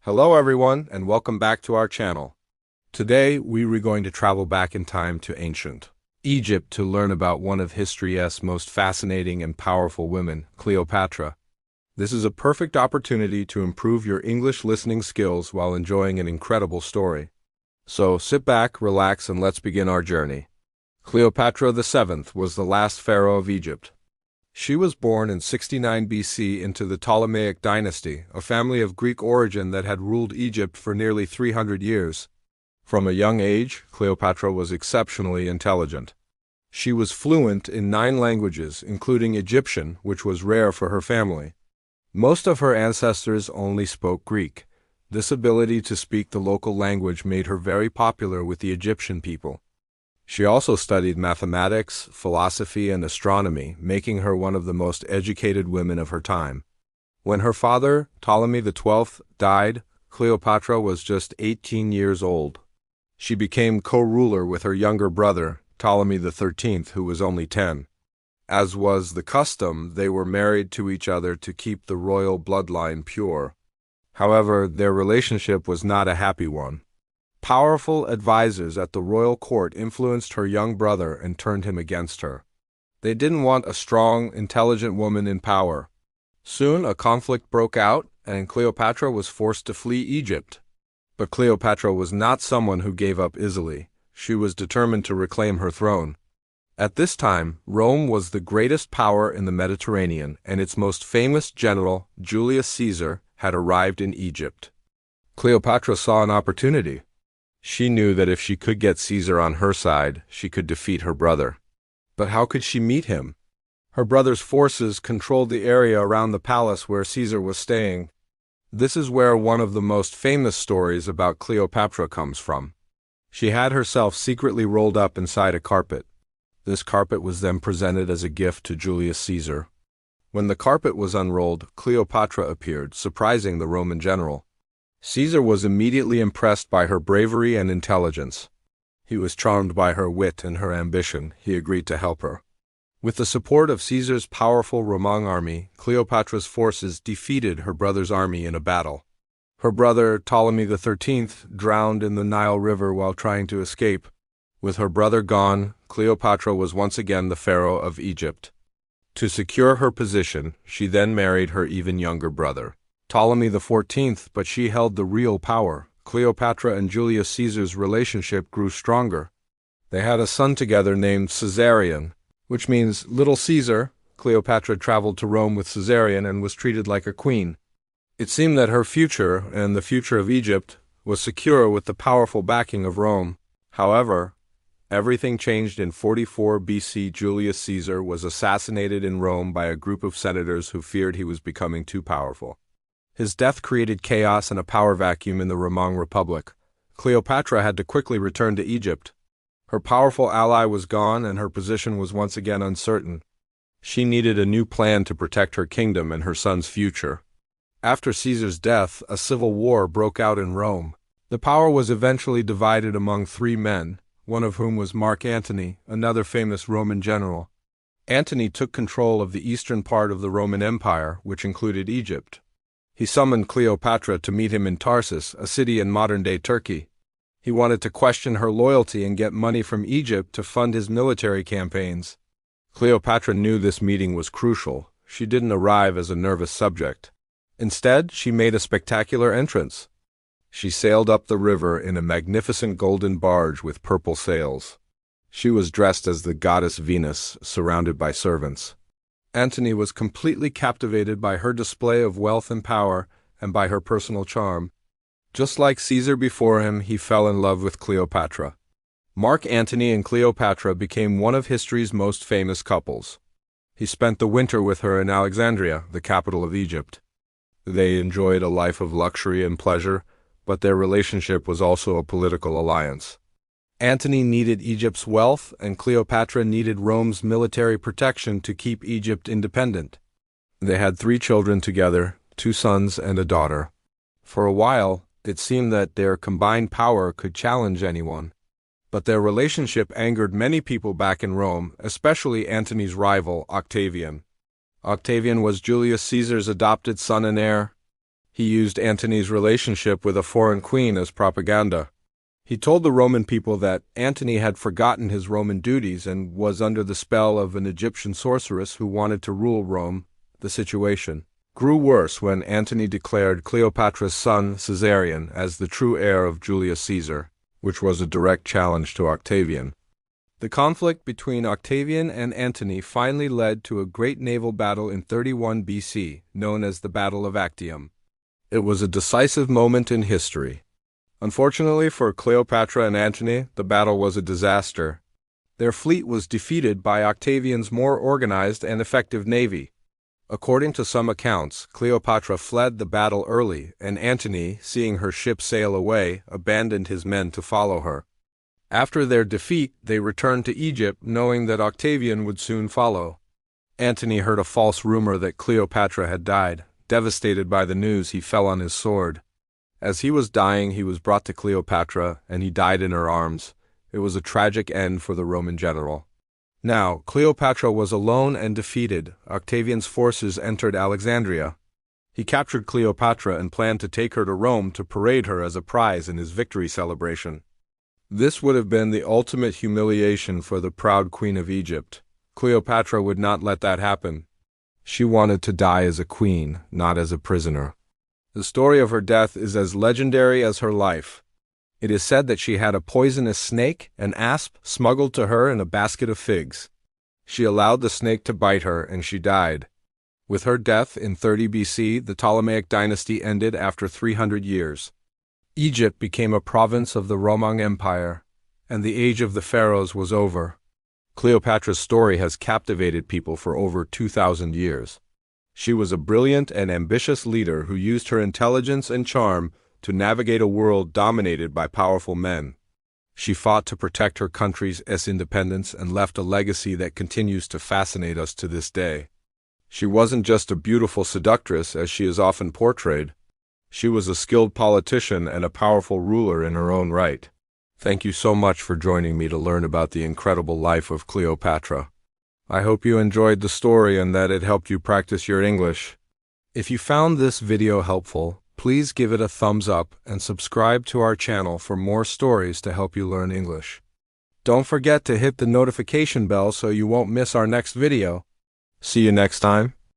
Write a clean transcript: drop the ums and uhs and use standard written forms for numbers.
Hello everyone, and welcome back to our channel. Today, we're going to travel back in time to ancient Egypt to learn about one of history's most fascinating and powerful women, Cleopatra. This is a perfect opportunity to improve your English listening skills while enjoying an incredible story. So sit back, relax, and let's begin our journey. Cleopatra VII was the last pharaoh of Egypt. She was born in 69 BC into the Ptolemaic dynasty, a family of Greek origin that had ruled Egypt for nearly 300 years. From a young age, Cleopatra was exceptionally intelligent. She was fluent in 9 languages, including Egyptian, which was rare for her family. Most of her ancestors only spoke Greek. This ability to speak the local language made her very popular with the Egyptian people. She also studied mathematics, philosophy, and astronomy, making her one of the most educated women of her time. When her father, Ptolemy XII, died, Cleopatra was just 18 years old. She became co-ruler with her younger brother, Ptolemy XIII, who was only 10. As was the custom, they were married to each other to keep the royal bloodline pure. However, their relationship was not a happy one. Powerful advisors at the royal court influenced her young brother and turned him against her. They didn't want a strong, intelligent woman in power. Soon a conflict broke out, and Cleopatra was forced to flee Egypt. But Cleopatra was not someone who gave up easily. She was determined to reclaim her throne. At this time, Rome was the greatest power in the Mediterranean, and its most famous general, Julius Caesar, had arrived in Egypt. Cleopatra saw an opportunity. She knew that if she could get Caesar on her side, she could defeat her brother. But how could she meet him? Her brother's forces controlled the area around the palace where Caesar was staying. This is where one of the most famous stories about Cleopatra comes from. She had herself secretly rolled up inside a carpet. This carpet was then presented as a gift to Julius Caesar. When the carpet was unrolled, Cleopatra appeared, surprising the Roman general. Caesar was immediately impressed by her bravery and intelligence. He was charmed by her wit and her ambition. He agreed to help her. With the support of Caesar's powerful Roman army, Cleopatra's forces defeated her brother's army in a battle. Her brother, Ptolemy XIII, drowned in the Nile River while trying to escape. With her brother gone, Cleopatra was once again the pharaoh of Egypt. To secure her position, she then married her even younger brother, Ptolemy XIV, but she held the real power. Cleopatra and Julius Caesar's relationship grew stronger. They had a son together named Caesarion, which means Little Caesar. Cleopatra traveled to Rome with Caesarion and was treated like a queen. It seemed that her future, and the future of Egypt, was secure with the powerful backing of Rome. However, everything changed in 44 BC. Julius Caesar was assassinated in Rome by a group of senators who feared he was becoming too powerful. His death created chaos and a power vacuum in the Roman Republic. Cleopatra had to quickly return to Egypt. Her powerful ally was gone, and her position was once again uncertain. She needed a new plan to protect her kingdom and her son's future. After Caesar's death, a civil war broke out in Rome. The power was eventually divided among 3 men, one of whom was Mark Antony, another famous Roman general. Antony took control of the eastern part of the Roman Empire, which included Egypt. He summoned Cleopatra to meet him in Tarsus, a city in modern-day Turkey. He wanted to question her loyalty and get money from Egypt to fund his military campaigns. Cleopatra knew this meeting was crucial. She didn't arrive as a nervous subject. Instead, she made a spectacular entrance. She sailed up the river in a magnificent golden barge with purple sails. She was dressed as the goddess Venus, surrounded by servants. Antony was completely captivated by her display of wealth and power, and by her personal charm. Just like Caesar before him, he fell in love with Cleopatra. Mark Antony and Cleopatra became one of history's most famous couples. He spent the winter with her in Alexandria, the capital of Egypt. They enjoyed a life of luxury and pleasure, but their relationship was also a political alliance. Antony needed Egypt's wealth, and Cleopatra needed Rome's military protection to keep Egypt independent. They had 3 children together, 2 sons and a daughter. For a while, it seemed that their combined power could challenge anyone. But their relationship angered many people back in Rome, especially Antony's rival, Octavian. Octavian was Julius Caesar's adopted son and heir. He used Antony's relationship with a foreign queen as propaganda. He told the Roman people that Antony had forgotten his Roman duties and was under the spell of an Egyptian sorceress who wanted to rule Rome. The situation grew worse when Antony declared Cleopatra's son Caesarion as the true heir of Julius Caesar, which was a direct challenge to Octavian. The conflict between Octavian and Antony finally led to a great naval battle in 31 BC, known as the Battle of Actium. It was a decisive moment in history. Unfortunately for Cleopatra and Antony, the battle was a disaster. Their fleet was defeated by Octavian's more organized and effective navy. According to some accounts, Cleopatra fled the battle early, and Antony, seeing her ship sail away, abandoned his men to follow her. After their defeat, they returned to Egypt, knowing that Octavian would soon follow. Antony heard a false rumor that Cleopatra had died. Devastated by the news, he fell on his sword. As he was dying, he was brought to Cleopatra, and he died in her arms. It was a tragic end for the Roman general. Now, Cleopatra was alone and defeated. Octavian's forces entered Alexandria. He captured Cleopatra and planned to take her to Rome to parade her as a prize in his victory celebration. This would have been the ultimate humiliation for the proud queen of Egypt. Cleopatra would not let that happen. She wanted to die as a queen, not as a prisoner. The story of her death is as legendary as her life. It is said that she had a poisonous snake, an asp, smuggled to her in a basket of figs. She allowed the snake to bite her, and she died. With her death in 30 BC, the Ptolemaic dynasty ended after 300 years. Egypt became a province of the Roman Empire, and the age of the pharaohs was over. Cleopatra's story has captivated people for over 2,000 years. She was a brilliant and ambitious leader who used her intelligence and charm to navigate a world dominated by powerful men. She fought to protect her country's independence and left a legacy that continues to fascinate us to this day. She wasn't just a beautiful seductress, as she is often portrayed. She was a skilled politician and a powerful ruler in her own right. Thank you so much for joining me to learn about the incredible life of Cleopatra. I hope you enjoyed the story and that it helped you practice your English. If you found this video helpful, please give it a thumbs up and subscribe to our channel for more stories to help you learn English. Don't forget to hit the notification bell so you won't miss our next video. See you next time.